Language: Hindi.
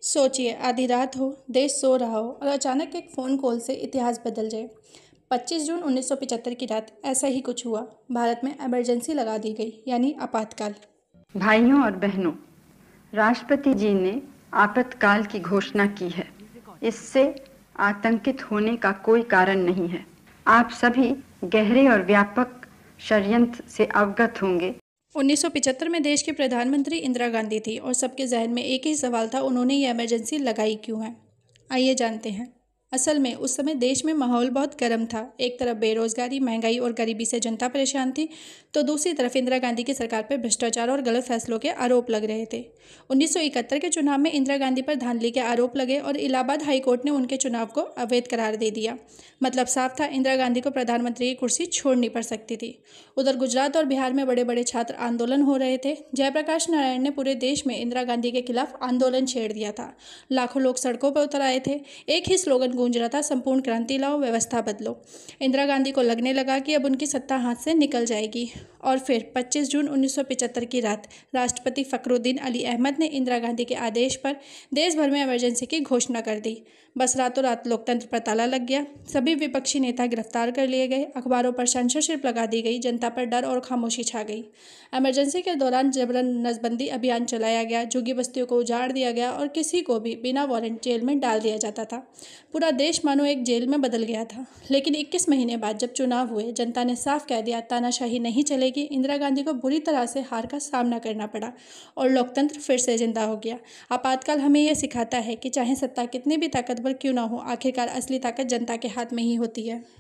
सोचिए, आधी रात हो, देश सो रहा हो और अचानक एक फ़ोन कॉल से इतिहास बदल जाए। 25 जून 1975 की रात ऐसा ही कुछ हुआ। भारत में इमरजेंसी लगा दी गई, यानी आपातकाल। भाइयों और बहनों, राष्ट्रपति जी ने आपातकाल की घोषणा की है। इससे आतंकित होने का कोई कारण नहीं है। आप सभी गहरे और व्यापक षड्यंत्र से अवगत होंगे। 1975 में देश की प्रधानमंत्री इंदिरा गांधी थी और सबके जहन में एक ही सवाल था, उन्होंने ये इमरजेंसी लगाई क्यों है। आइए जानते हैं। असल में उस समय देश में माहौल बहुत गर्म था। एक तरफ बेरोजगारी, महंगाई और गरीबी से जनता परेशान थी, तो दूसरी तरफ इंदिरा गांधी की सरकार पर भ्रष्टाचार और गलत फैसलों के आरोप लग रहे थे। 1971 के चुनाव में इंदिरा गांधी पर धांधली के आरोप लगे और इलाहाबाद हाईकोर्ट ने उनके चुनाव को अवैध करार दे दिया। मतलब साफ था, इंदिरा गांधी को प्रधानमंत्री की कुर्सी छोड़नी पड़ सकती थी। उधर गुजरात और बिहार में बड़े बड़े छात्र आंदोलन हो रहे थे। जयप्रकाश नारायण ने पूरे देश में इंदिरा गांधी के खिलाफ आंदोलन छेड़ दिया था। लाखों लोग सड़कों पर उतर आए थे। एक ही स्लोगन गूंज रहा था, संपूर्ण क्रांति लाओ, व्यवस्था बदलो। इंदिरा गांधी को लगने लगा कि अब उनकी सत्ता हाथ से निकल जाएगी। और फिर 25 जून 1975 की रात राष्ट्रपति फखरुद्दीन अली अहमद ने इंदिरा गांधी के आदेश पर देश भर में इमरजेंसी की घोषणा कर दी। बस रातों रात लोकतंत्र पर ताला लग गया। सभी विपक्षी नेता गिरफ्तार कर लिए गए, अखबारों पर सेंसरशिप लगा दी गई, जनता पर डर और खामोशी छा गई। इमरजेंसी के दौरान जबरन नसबंदी अभियान चलाया गया, झुग्गी बस्तियों को उजाड़ दिया गया और किसी को भी बिना वारंट जेल में डाल दिया जाता था। पूरा देश मानो एक जेल में बदल गया था। लेकिन 21 महीने बाद जब चुनाव हुए, जनता ने साफ कह दिया, तानाशाही नहीं चलेगी। इंदिरा गांधी को बुरी तरह से हार का सामना करना पड़ा और लोकतंत्र फिर से जिंदा हो गया। आपातकाल हमें यह सिखाता है कि चाहे सत्ता कितनी भी ताकतवर क्यों ना हो, आखिरकार असली ताकत जनता के हाथ में ही होती है।